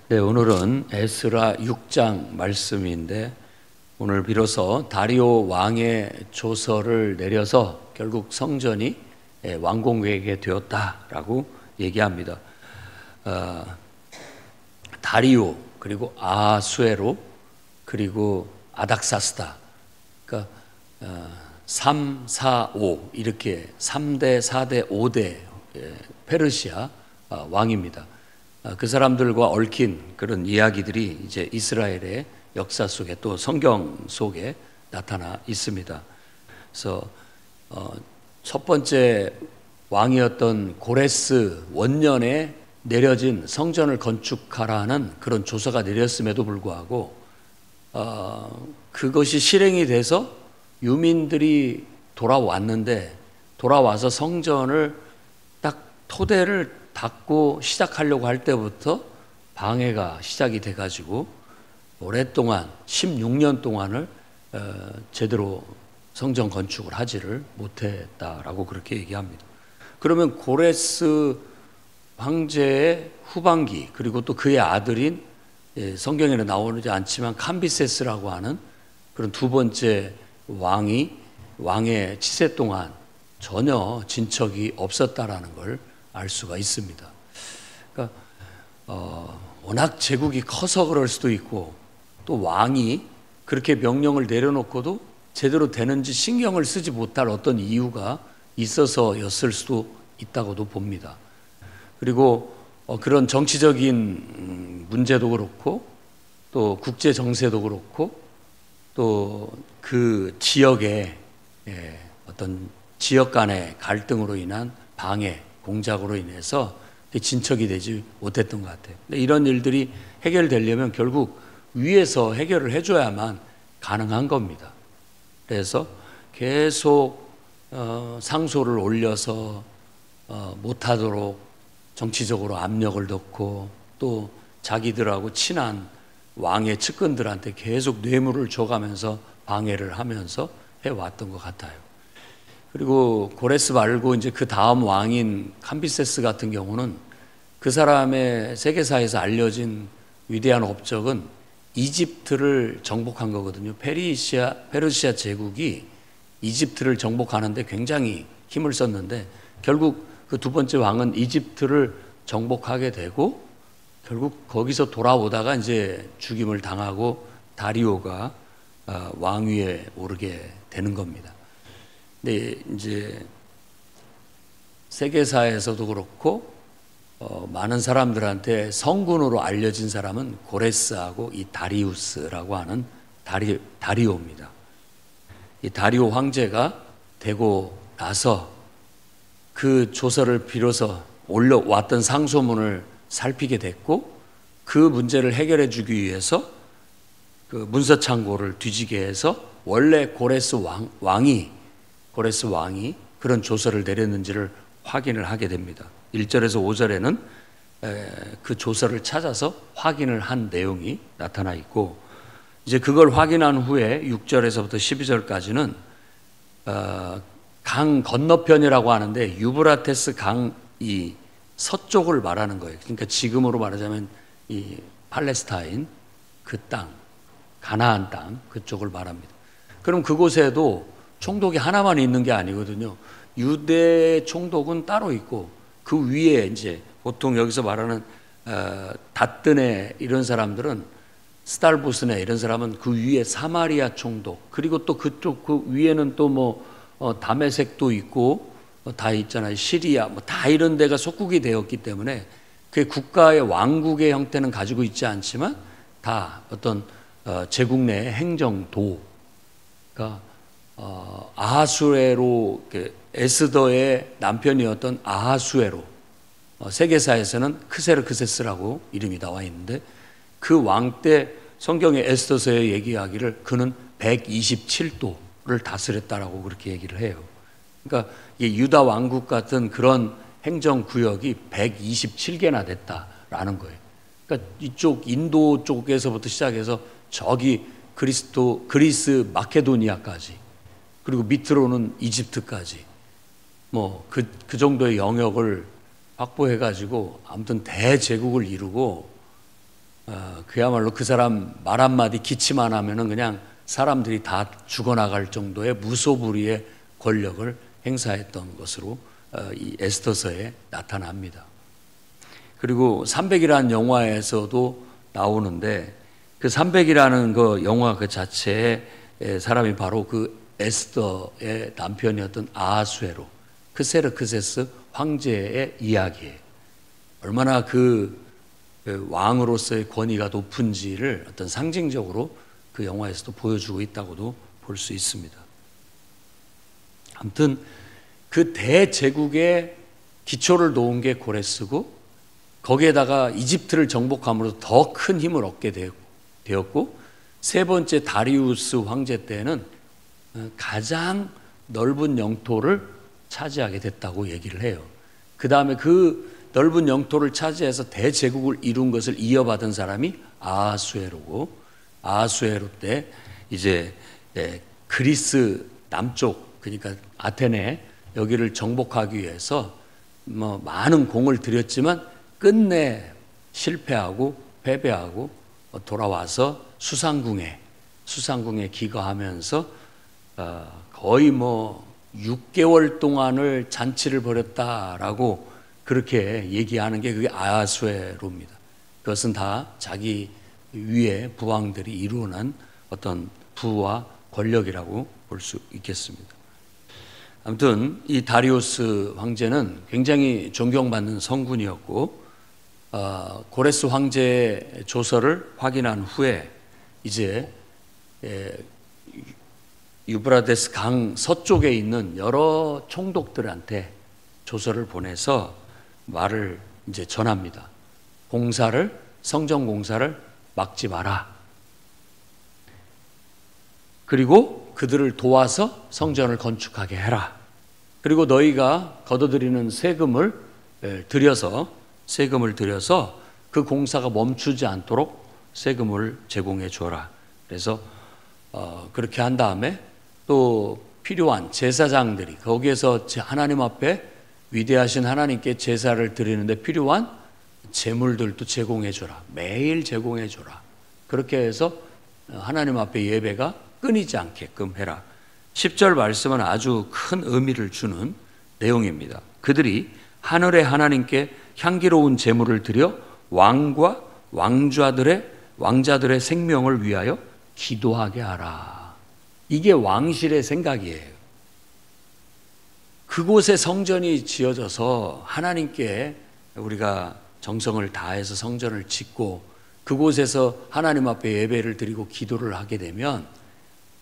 네, 오늘은 에스라 6장 말씀인데 오늘 비로소 다리오 왕의 조서를 내려서 결국 성전이 완공되게 되었다라고 얘기합니다. 다리오 그리고 아하수에로 그리고 아닥사스다, 그러니까 3, 4, 5 이렇게 3대, 4대, 5대 페르시아 왕입니다. 그 사람들과 얽힌 그런 이야기들이 이제 이스라엘의 역사 속에 또 성경 속에 나타나 있습니다. 그래서 첫 번째 왕이었던 고레스 원년에 내려진 성전을 건축하라는 그런 조서가 내렸음에도 불구하고 그것이 실행이 돼서 유민들이 돌아왔는데, 돌아와서 성전을 딱 토대를 닫고 시작하려고 할 때부터 방해가 시작이 돼가지고 오랫동안 16년 동안을 제대로 성전 건축을 하지를 못했다라고 그렇게 얘기합니다. 그러면 고레스 황제의 후반기, 그리고 또 그의 아들인 성경에는 나오지 않지만 캄비세스라고 하는 그런 두 번째 왕의 치세 동안 전혀 진척이 없었다라는 걸 알 수가 있습니다. 그러니까 워낙 제국이 커서 그럴 수도 있고, 또 왕이 그렇게 명령을 내려놓고도 제대로 되는지 신경을 쓰지 못할 어떤 이유가 있어서였을 수도 있다고도 봅니다. 그리고 그런 정치적인 문제도 그렇고, 또 국제 정세도 그렇고, 또 그 지역의 어떤 지역 간의 갈등으로 인한 방해, 공작으로 인해서 진척이 되지 못했던 것 같아요. 근데 이런 일들이 해결되려면 결국 위에서 해결을 해줘야만 가능한 겁니다. 그래서 계속 상소를 올려서 못하도록 정치적으로 압력을 넣고, 또 자기들하고 친한 왕의 측근들한테 계속 뇌물을 줘가면서 방해를 하면서 해왔던 것 같아요. 그리고 고레스 말고 이제 그 다음 왕인 캄비세스 같은 경우는 그 사람의 세계사에서 알려진 위대한 업적은 이집트를 정복한 거거든요. 페르시아 제국이 이집트를 정복하는데 굉장히 힘을 썼는데, 결국 그 두 번째 왕은 이집트를 정복하게 되고 결국 거기서 돌아오다가 이제 죽임을 당하고 다리오가 왕위에 오르게 되는 겁니다. 근데 이제 세계사에서도 그렇고 많은 사람들한테 성군으로 알려진 사람은 고레스하고 이 다리우스라고 하는 다리오입니다. 이 다리오 황제가 되고 나서 그 조서를 비로소 올려왔던 상소문을 살피게 됐고, 그 문제를 해결해 주기 위해서 그 문서 창고를 뒤지게 해서 원래 고레스 왕이 그런 조서를 내렸는지를 확인을 하게 됩니다. 1절에서 5절에는 그 조서를 찾아서 확인을 한 내용이 나타나 있고, 이제 그걸 확인한 후에 6절에서부터 12절까지는 강 건너편이라고 하는데 유브라테스 강 이 서쪽을 말하는 거예요. 그러니까 지금으로 말하자면 이 팔레스타인 그 땅, 가나안 땅 그쪽을 말합니다. 그럼 그곳에도 총독이 하나만 있는 게 아니거든요. 유대 총독은 따로 있고, 그 위에 이제 보통 여기서 말하는 다뜨네 이런 사람들은, 스달보스네 이런 사람은 그 위에 사마리아 총독, 그리고 또 그쪽 그 위에는 또 뭐 다메섹도 있고 다 있잖아요. 시리아 뭐 다 이런 데가 속국이 되었기 때문에 그 국가의 왕국의 형태는 가지고 있지 않지만 다 어떤 제국 내의 행정도가 아하수에로, 에스더의 남편이었던 아하수에로, 세계사에서는 크세르크세스라고 이름이 나와 있는데, 그 왕 때 성경의 에스더서에 얘기하기를 그는 127도를 다스렸다라고 그렇게 얘기를 해요. 그러니까 유다 왕국 같은 그런 행정 구역이 127개나 됐다라는 거예요. 그러니까 이쪽 인도 쪽에서부터 시작해서 저기 그리스 마케도니아까지, 그리고 밑으로는 이집트까지 뭐 그 정도의 영역을 확보해가지고 아무튼 대제국을 이루고 그야말로 그 사람 말 한마디 기침 안 하면은 그냥 사람들이 다 죽어나갈 정도의 무소불위의 권력을 행사했던 것으로 이 에스더서에 나타납니다. 그리고 300이라는 영화에서도 나오는데 그 300이라는 그 영화 그 자체에 사람이 바로 그 에스더의 남편이었던 아하수에로 크세르크세스 황제의 이야기예요. 얼마나 그 왕으로서의 권위가 높은지를 어떤 상징적으로 그 영화에서도 보여주고 있다고도 볼 수 있습니다. 아무튼 그 대제국의 기초를 놓은 게 고레스고 거기에다가 이집트를 정복함으로써 더 큰 힘을 얻게 되었고 세 번째 다리우스 황제 때는 가장 넓은 영토를 차지하게 됐다고 얘기를 해요. 그 다음에 그 넓은 영토를 차지해서 대제국을 이룬 것을 이어받은 사람이 아하수에로고 아하수에로 때 이제 그리스 남쪽 그러니까 아테네 여기를 정복하기 위해서 뭐 많은 공을 들였지만 끝내 실패하고 패배하고 돌아와서 수상궁에 기거하면서 거의 뭐 6개월 동안을 잔치를 벌였다라고 그렇게 얘기하는 게 그게 아하수에로입니다. 그것은 다 자기 위에 부왕들이 이루어낸 어떤 부와 권력이라고 볼 수 있겠습니다. 아무튼 이 다리우스 황제는 굉장히 존경받는 성군이었고 고레스 황제의 조서를 확인한 후에 이제 유브라데스 강 서쪽에 있는 여러 총독들한테 조서를 보내서 말을 이제 전합니다. 성전 공사를 막지 마라. 그리고 그들을 도와서 성전을 건축하게 해라. 그리고 너희가 걷어들이는 세금을 들여서 그 공사가 멈추지 않도록 세금을 제공해 줘라. 그래서 그렇게 한 다음에 또 필요한 제사장들이 거기에서 하나님 앞에 위대하신 하나님께 제사를 드리는데 필요한 제물들도 제공해 줘라. 매일 제공해 줘라. 그렇게 해서 하나님 앞에 예배가 끊이지 않게끔 해라. 10절 말씀은 아주 큰 의미를 주는 내용입니다. 그들이 하늘의 하나님께 향기로운 제물을 드려 왕과 왕자들의 생명을 위하여 기도하게 하라. 이게 왕실의 생각이에요. 그곳에 성전이 지어져서 하나님께 우리가 정성을 다해서 성전을 짓고 그곳에서 하나님 앞에 예배를 드리고 기도를 하게 되면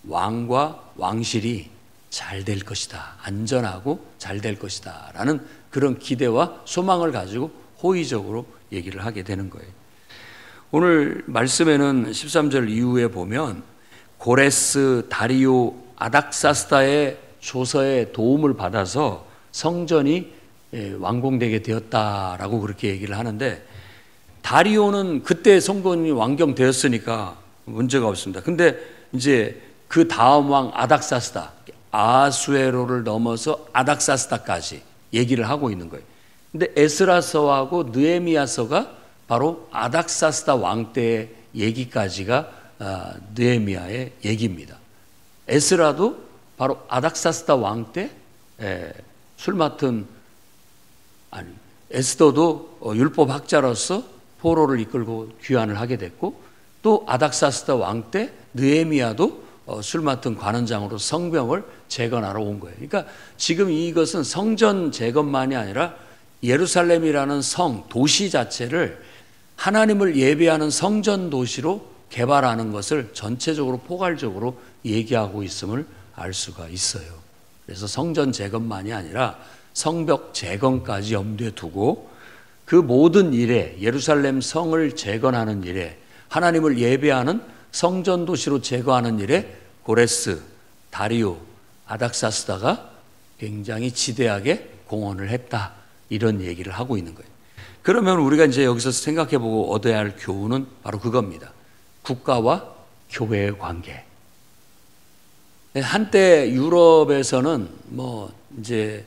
왕과 왕실이 잘 될 것이다. 안전하고 잘 될 것이다. 라는 그런 기대와 소망을 가지고 호의적으로 얘기를 하게 되는 거예요. 오늘 말씀에는 13절 이후에 보면 고레스, 다리오, 아닥사스다의 조서의 도움을 받아서 성전이 완공되게 되었다라고 그렇게 얘기를 하는데 다리오는 그때 성전이 완공되었으니까 문제가 없습니다. 근데 이제 그 다음 왕 아닥사스다, 아하수에로를 넘어서 아닥사스다까지 얘기를 하고 있는 거예요. 근데 에스라서하고 느헤미야서가 바로 아닥사스다 왕 때의 얘기까지가 느헤미야의 얘기입니다. 에스라도 바로 아닥사스다 왕 때 술 맡은 에스더도 율법학자로서 포로를 이끌고 귀환을 하게 됐고 또 아닥사스다 왕 때 느헤미야도 술 맡은 관원장으로 성벽을 재건하러 온 거예요. 그러니까 지금 이것은 성전 재건만이 아니라 예루살렘이라는 도시 자체를 하나님을 예배하는 성전 도시로 개발하는 것을 전체적으로 포괄적으로 얘기하고 있음을 알 수가 있어요. 그래서 성전 재건만이 아니라 성벽 재건까지 염두에 두고 그 모든 일에 예루살렘 성을 재건하는 일에 하나님을 예배하는 성전 도시로 제거하는 일에 고레스, 다리오, 아닥사스다가 굉장히 지대하게 공헌을 했다. 이런 얘기를 하고 있는 거예요. 그러면 우리가 이제 여기서 생각해보고 얻어야 할 교훈은 바로 그겁니다. 국가와 교회의 관계. 한때 유럽에서는 뭐 이제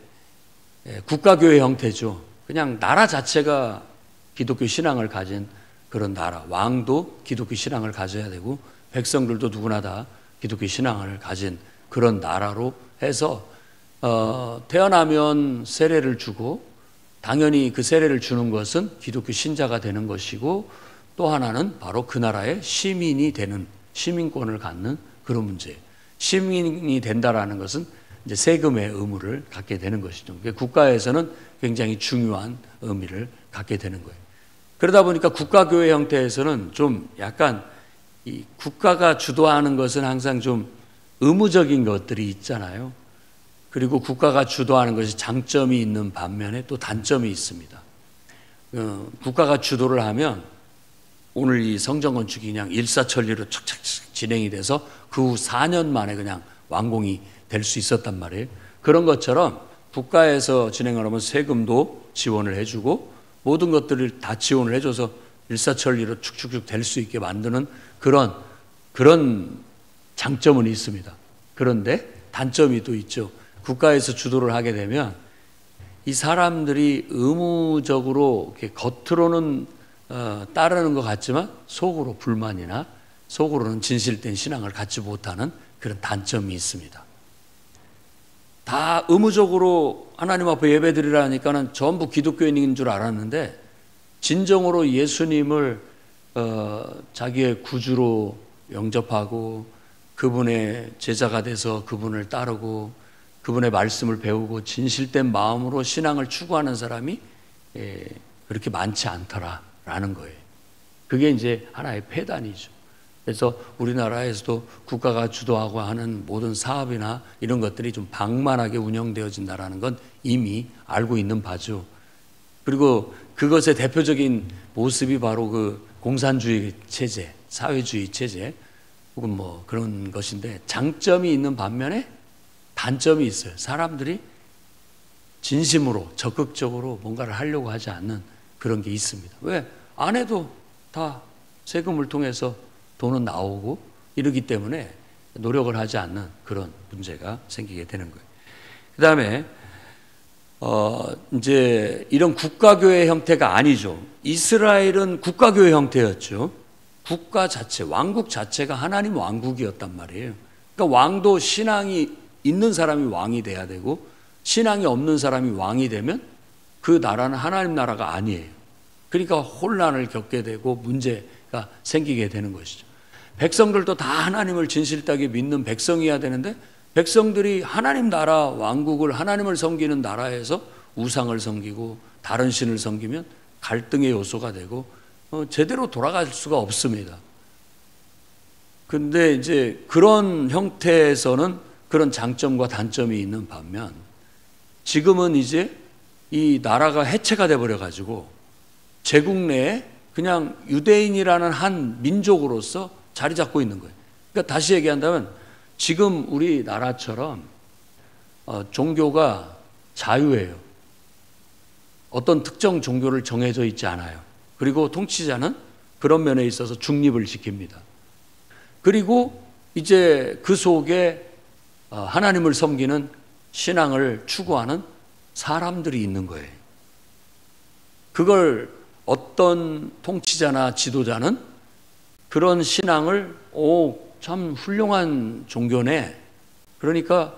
국가교회 형태죠. 그냥 나라 자체가 기독교 신앙을 가진 그런 나라, 왕도 기독교 신앙을 가져야 되고 백성들도 누구나 다 기독교 신앙을 가진 그런 나라로 해서 태어나면 세례를 주고 당연히 그 세례를 주는 것은 기독교 신자가 되는 것이고 또 하나는 바로 그 나라의 시민이 되는 시민권을 갖는 그런 문제예요. 시민이 된다라는 것은 이제 세금의 의무를 갖게 되는 것이죠. 국가에서는 굉장히 중요한 의미를 갖게 되는 거예요. 그러다 보니까 국가교회 형태에서는 좀 약간 이 국가가 주도하는 것은 항상 좀 의무적인 것들이 있잖아요. 그리고 국가가 주도하는 것이 장점이 있는 반면에 또 단점이 있습니다. 국가가 주도를 하면 오늘 이 성전 건축이 그냥 일사천리로 착착 진행이 돼서 그 후 4년 만에 그냥 완공이 될 수 있었단 말이에요. 그런 것처럼 국가에서 진행을 하면 세금도 지원을 해주고 모든 것들을 다 지원을 해줘서 일사천리로 축축축 될 수 있게 만드는 그런 장점은 있습니다. 그런데 단점이 또 있죠. 국가에서 주도를 하게 되면 이 사람들이 의무적으로 이렇게 겉으로는 따르는 것 같지만 속으로 불만이나 속으로는 진실된 신앙을 갖지 못하는 그런 단점이 있습니다. 다 의무적으로 하나님 앞에 예배드리라니까는 전부 기독교인인 줄 알았는데 진정으로 예수님을 자기의 구주로 영접하고 그분의 제자가 돼서 그분을 따르고 그분의 말씀을 배우고 진실된 마음으로 신앙을 추구하는 사람이 그렇게 많지 않더라라는 거예요. 그게 이제 하나의 폐단이죠. 그래서 우리나라에서도 국가가 주도하고 하는 모든 사업이나 이런 것들이 좀 방만하게 운영되어진다는 건 이미 알고 있는 바죠. 그리고 그것의 대표적인 모습이 바로 그 공산주의 체제, 사회주의 체제 혹은 뭐 그런 것인데 장점이 있는 반면에 단점이 있어요. 사람들이 진심으로 적극적으로 뭔가를 하려고 하지 않는 그런 게 있습니다. 왜? 안 해도 다 세금을 통해서 돈은 나오고 이러기 때문에 노력을 하지 않는 그런 문제가 생기게 되는 거예요. 그 다음에 이제 이런 국가교회 형태가 아니죠. 이스라엘은 국가교회 형태였죠. 국가 자체, 왕국 자체가 하나님 왕국이었단 말이에요. 그러니까 왕도 신앙이 있는 사람이 왕이 돼야 되고 신앙이 없는 사람이 왕이 되면 그 나라는 하나님 나라가 아니에요. 그러니까 혼란을 겪게 되고 문제가 생기게 되는 것이죠. 백성들도 다 하나님을 진실되게 믿는 백성이어야 되는데 백성들이 하나님 나라 왕국을 하나님을 섬기는 나라에서 우상을 섬기고 다른 신을 섬기면 갈등의 요소가 되고 제대로 돌아갈 수가 없습니다. 근데 이제 그런 형태에서는 그런 장점과 단점이 있는 반면 지금은 이제 이 나라가 해체가 돼버려 가지고 제국 내에 그냥 유대인이라는 한 민족으로서 자리 잡고 있는 거예요. 그러니까 다시 얘기한다면 지금 우리나라처럼 종교가 자유예요. 어떤 특정 종교를 정해져 있지 않아요. 그리고 통치자는 그런 면에 있어서 중립을 지킵니다. 그리고 이제 그 속에 하나님을 섬기는 신앙을 추구하는 사람들이 있는 거예요. 그걸 어떤 통치자나 지도자는 그런 신앙을 참 훌륭한 종교네. 그러니까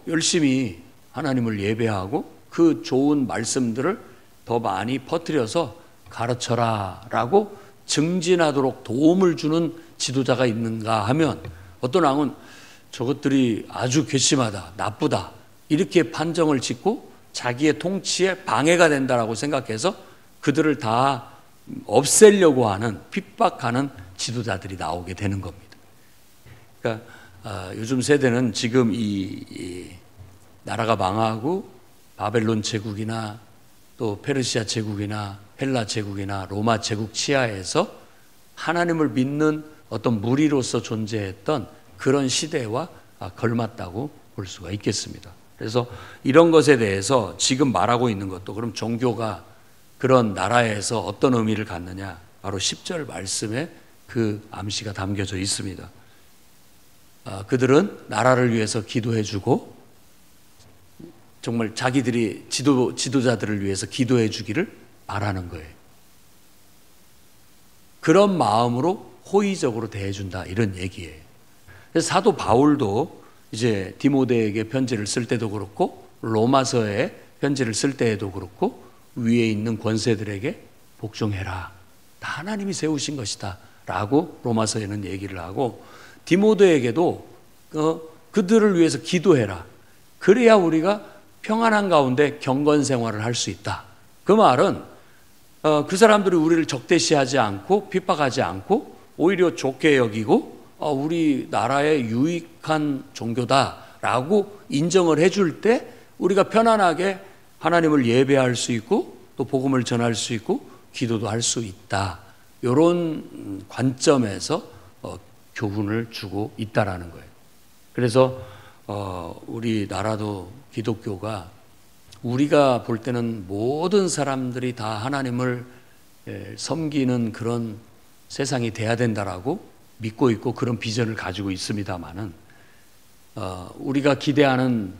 열심히 하나님을 예배하고 그 좋은 말씀들을 더 많이 퍼뜨려서 가르쳐라 라고 증진하도록 도움을 주는 지도자가 있는가 하면 어떤 왕은 저것들이 아주 괘씸하다, 나쁘다 이렇게 판정을 짓고 자기의 통치에 방해가 된다라고 생각해서 그들을 다 없애려고 하는 핍박하는 지도자들이 나오게 되는 겁니다. 그러니까 요즘 세대는 지금 이 나라가 망하고 바벨론 제국이나 또 페르시아 제국이나 헬라 제국이나 로마 제국 치하에서 하나님을 믿는 어떤 무리로서 존재했던 그런 시대와 걸맞다고 볼 수가 있겠습니다. 그래서 이런 것에 대해서 지금 말하고 있는 것도 그럼 종교가 그런 나라에서 어떤 의미를 갖느냐, 바로 10절 말씀에 그 암시가 담겨져 있습니다. 그들은 나라를 위해서 기도해주고 정말 자기들이 지도자들을 위해서 기도해 주기를 바라는 거예요. 그런 마음으로 호의적으로 대해준다, 이런 얘기예요. 그래서 사도 바울도 이제 디모데에게 편지를 쓸 때도 그렇고 로마서에 편지를 쓸 때에도 그렇고 위에 있는 권세들에게 복종해라, 다 하나님이 세우신 것이다 라고 로마서에는 얘기를 하고, 디모데에게도 그들을 위해서 기도해라, 그래야 우리가 평안한 가운데 경건 생활을 할 수 있다. 그 말은 그 사람들이 우리를 적대시하지 않고 핍박하지 않고 오히려 좋게 여기고 우리 나라에 유익한 종교다라고 인정을 해줄 때 우리가 편안하게 하나님을 예배할 수 있고 또 복음을 전할 수 있고 기도도 할 수 있다. 이런 관점에서 교훈을 주고 있다라는 거예요. 그래서 우리나라도 기독교가 우리가 볼 때는 모든 사람들이 다 하나님을 섬기는 그런 세상이 돼야 된다라고 믿고 있고 그런 비전을 가지고 있습니다만은 우리가 기대하는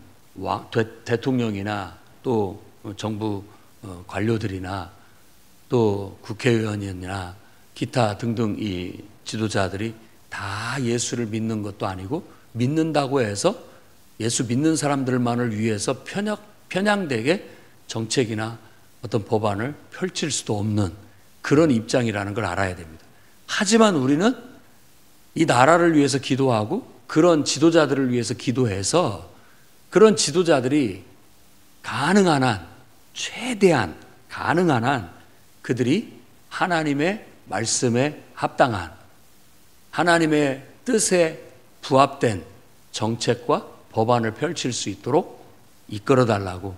대통령이나 또 정부 관료들이나 또 국회의원이나 기타 등등 이 지도자들이 다 예수를 믿는 것도 아니고 믿는다고 해서 예수 믿는 사람들만을 위해서 편향되게 정책이나 어떤 법안을 펼칠 수도 없는 그런 입장이라는 걸 알아야 됩니다. 하지만 우리는 이 나라를 위해서 기도하고 그런 지도자들을 위해서 기도해서 그런 지도자들이 가능한 한, 최대한 가능한 한 그들이 하나님의 말씀에 합당한 하나님의 뜻에 부합된 정책과 법안을 펼칠 수 있도록 이끌어달라고,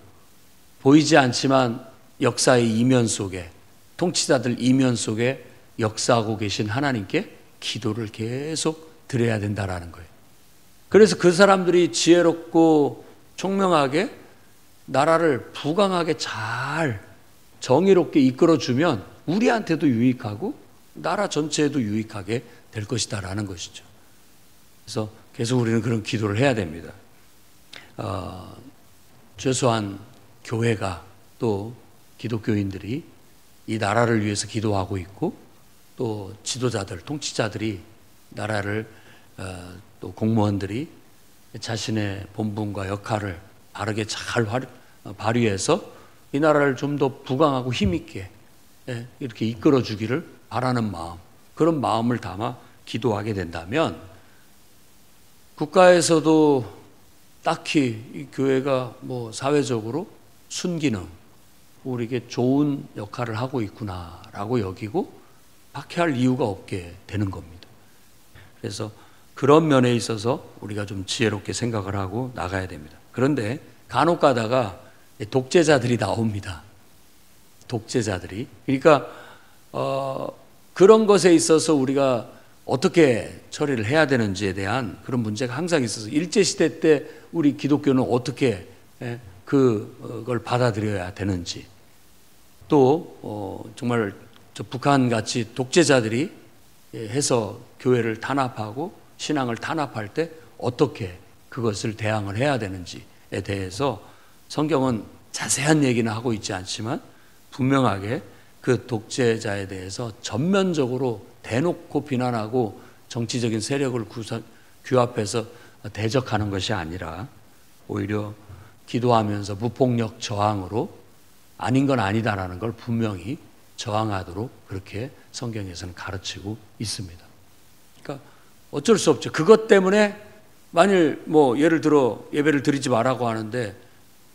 보이지 않지만 역사의 이면 속에, 통치자들 이면 속에 역사하고 계신 하나님께 기도를 계속 드려야 된다라는 거예요. 그래서 그 사람들이 지혜롭고 총명하게 나라를 부강하게 잘 정의롭게 이끌어주면 우리한테도 유익하고 나라 전체에도 유익하게 될 것이다라는 것이죠. 그래서 계속 우리는 그런 기도를 해야 됩니다. 최소한 교회가 또 기독교인들이 이 나라를 위해서 기도하고 있고 또 지도자들, 통치자들이 나라를 또 공무원들이 자신의 본분과 역할을 바르게 잘 발휘해서 이 나라를 좀 더 부강하고 힘있게 이렇게 이끌어 주기를 바라는 마음, 그런 마음을 담아 기도하게 된다면 국가에서도 딱히 이 교회가 뭐 사회적으로 순기능, 우리에게 좋은 역할을 하고 있구나라고 여기고 박해할 이유가 없게 되는 겁니다. 그래서 그런 면에 있어서 우리가 좀 지혜롭게 생각을 하고 나가야 됩니다. 그런데 간혹 가다가 독재자들이 나옵니다. 독재자들이. 그러니까 그런 것에 있어서 우리가 어떻게 처리를 해야 되는지에 대한 그런 문제가 항상 있어서 일제시대 때 우리 기독교는 어떻게 그걸 받아들여야 되는지, 또 정말 북한같이 독재자들이 해서 교회를 탄압하고 신앙을 탄압할 때 어떻게 그것을 대항을 해야 되는지에 대해서 성경은 자세한 얘기는 하고 있지 않지만 분명하게 그 독재자에 대해서 전면적으로 대놓고 비난하고 정치적인 세력을 규합해서 대적하는 것이 아니라 오히려 기도하면서 무폭력 저항으로 아닌 건 아니다라는 걸 분명히 저항하도록 그렇게 성경에서는 가르치고 있습니다. 그러니까 어쩔 수 없죠. 그것 때문에 만일 뭐 예를 들어 예배를 드리지 말라고 하는데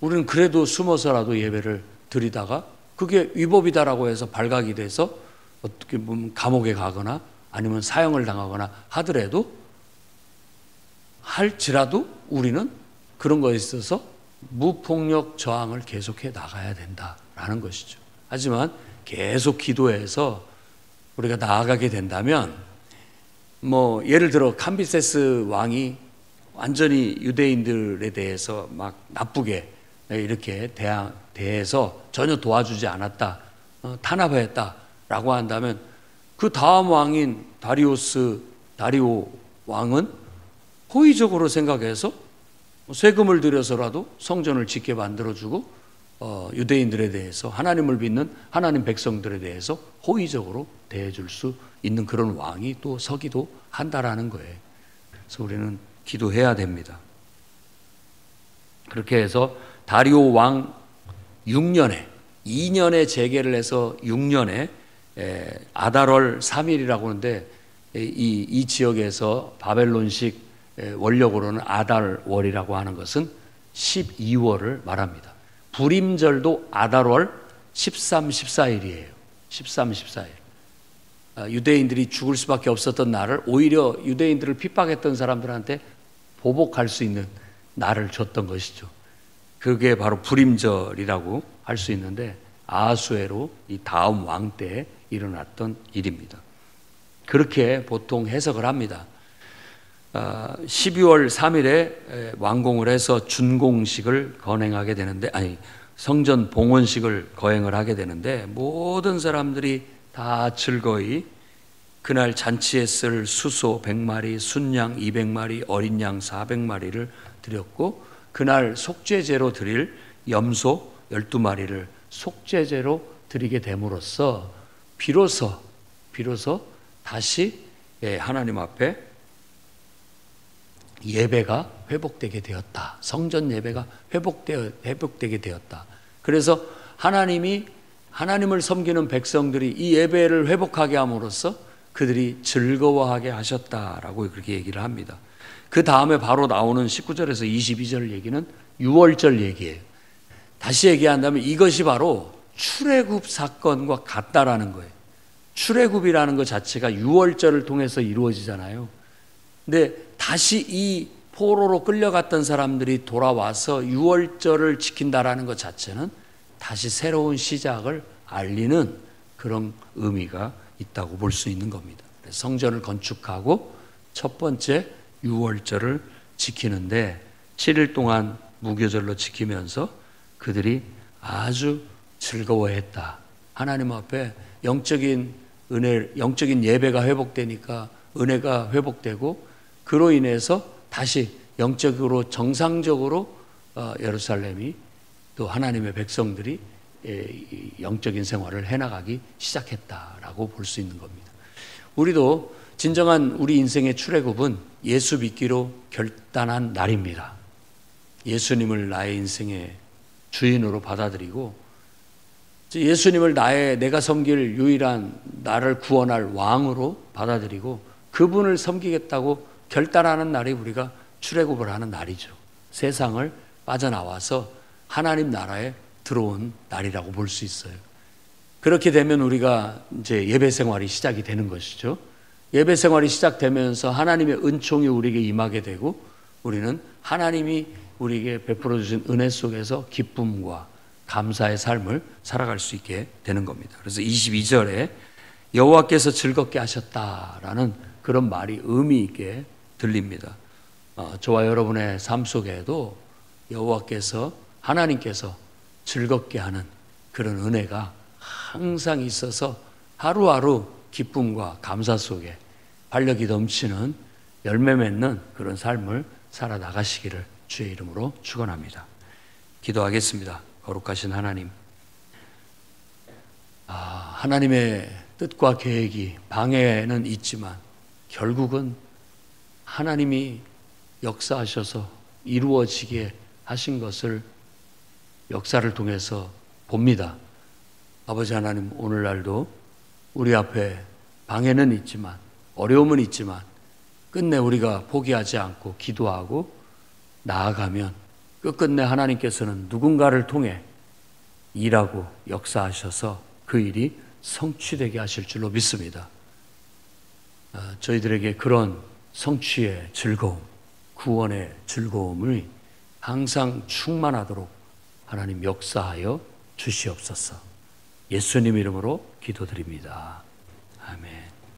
우리는 그래도 숨어서라도 예배를 드리다가 그게 위법이다라고 해서 발각이 돼서 어떻게 보면 감옥에 가거나 아니면 사형을 당하거나 하더라도 할지라도 우리는 그런 거에 있어서 무폭력 저항을 계속해 나가야 된다라는 것이죠. 하지만 계속 기도해서 우리가 나아가게 된다면 뭐 예를 들어 캄비세스 왕이 완전히 유대인들에 대해서 막 나쁘게 이렇게 대해서 전혀 도와주지 않았다, 탄압했다라고 한다면 그 다음 왕인 다리오 왕은 호의적으로 생각해서 세금을 들여서라도 성전을 짓게 만들어주고 유대인들에 대해서, 하나님을 믿는 하나님 백성들에 대해서 호의적으로 대해줄 수 있는 그런 왕이 또 서기도 한다라는 거예요. 그래서 우리는 기도해야 됩니다. 그렇게 해서 다리오 왕 6년에 2년에 재개를 해서 6년에 아달월 3일이라고 하는데, 이 지역에서 바벨론식 원력으로는 아달월이라고 하는 것은 12월을 말합니다. 불임절도 아달월 13, 14일이에요. 13, 14일. 유대인들이 죽을 수밖에 없었던 날을 오히려 유대인들을 핍박했던 사람들한테 보복할 수 있는 날을 줬던 것이죠. 그게 바로 불임절이라고 할 수 있는데, 아하수에로 이 다음 왕 때에 일어났던 일입니다. 그렇게 보통 해석을 합니다. 12월 3일에 완공을 해서 준공식을 거행하게 되는데, 성전 봉헌식을 거행을 하게 되는데, 모든 사람들이 다 즐거이 그날 잔치에 쓸 수소 100마리, 순양 200마리, 어린 양 400마리를 드렸고, 그날 속죄제로 드릴 염소 12마리를 속죄제로 드리게 됨으로써 비로소 다시 하나님 앞에 예배가 회복되게 되었다. 성전 예배가 회복되게 되었다. 그래서 하나님을 섬기는 백성들이 이 예배를 회복하게 함으로써 그들이 즐거워하게 하셨다라고 그렇게 얘기를 합니다. 그 다음에 바로 나오는 19절에서 22절 얘기는 유월절 얘기예요. 다시 얘기한다면 이것이 바로 출애굽 사건과 같다라는 거예요. 출애굽이라는 것 자체가 유월절을 통해서 이루어지잖아요. 근데 다시 이 포로로 끌려갔던 사람들이 돌아와서 유월절을 지킨다라는 것 자체는 다시 새로운 시작을 알리는 그런 의미가 있다고 볼 수 있는 겁니다. 성전을 건축하고 첫 번째 유월절을 지키는데 7일 동안 무교절로 지키면서 그들이 아주 즐거워했다. 하나님 앞에 영적인 은혜, 영적인 예배가 회복되니까 은혜가 회복되고, 그로 인해서 다시 영적으로 정상적으로 예루살렘이 또 하나님의 백성들이 영적인 생활을 해나가기 시작했다라고 볼 수 있는 겁니다. 우리도 진정한 우리 인생의 출애굽은 예수 믿기로 결단한 날입니다. 예수님을 나의 인생의 주인으로 받아들이고, 예수님을 내가 섬길 유일한 나를 구원할 왕으로 받아들이고 그분을 섬기겠다고 결단하는 날이 우리가 출애굽을 하는 날이죠. 세상을 빠져나와서 하나님 나라에 들어온 날이라고 볼 수 있어요. 그렇게 되면 우리가 이제 예배 생활이 시작이 되는 것이죠. 예배 생활이 시작되면서 하나님의 은총이 우리에게 임하게 되고, 우리는 하나님이 우리에게 베풀어 주신 은혜 속에서 기쁨과 감사의 삶을 살아갈 수 있게 되는 겁니다. 그래서 22절에 여호와께서 즐겁게 하셨다라는 그런 말이 의미 있게 들립니다. 저와 여러분의 삶 속에도 여호와께서, 하나님께서 즐겁게 하는 그런 은혜가 항상 있어서 하루하루 기쁨과 감사 속에 활력이 넘치는 열매 맺는 그런 삶을 살아나가시기를 주의 이름으로 축원합니다. 기도하겠습니다. 거룩하신 하나님, 하나님의 뜻과 계획이 방해는 있지만 결국은 하나님이 역사하셔서 이루어지게 하신 것을 역사를 통해서 봅니다. 아버지 하나님, 오늘날도 우리 앞에 방해는 있지만, 어려움은 있지만 끝내 우리가 포기하지 않고 기도하고 나아가면 끝끝내 하나님께서는 누군가를 통해 일하고 역사하셔서 그 일이 성취되게 하실 줄로 믿습니다. 저희들에게 그런 성취의 즐거움, 구원의 즐거움을 항상 충만하도록 하나님 역사하여 주시옵소서. 예수님 이름으로 기도드립니다. 아멘.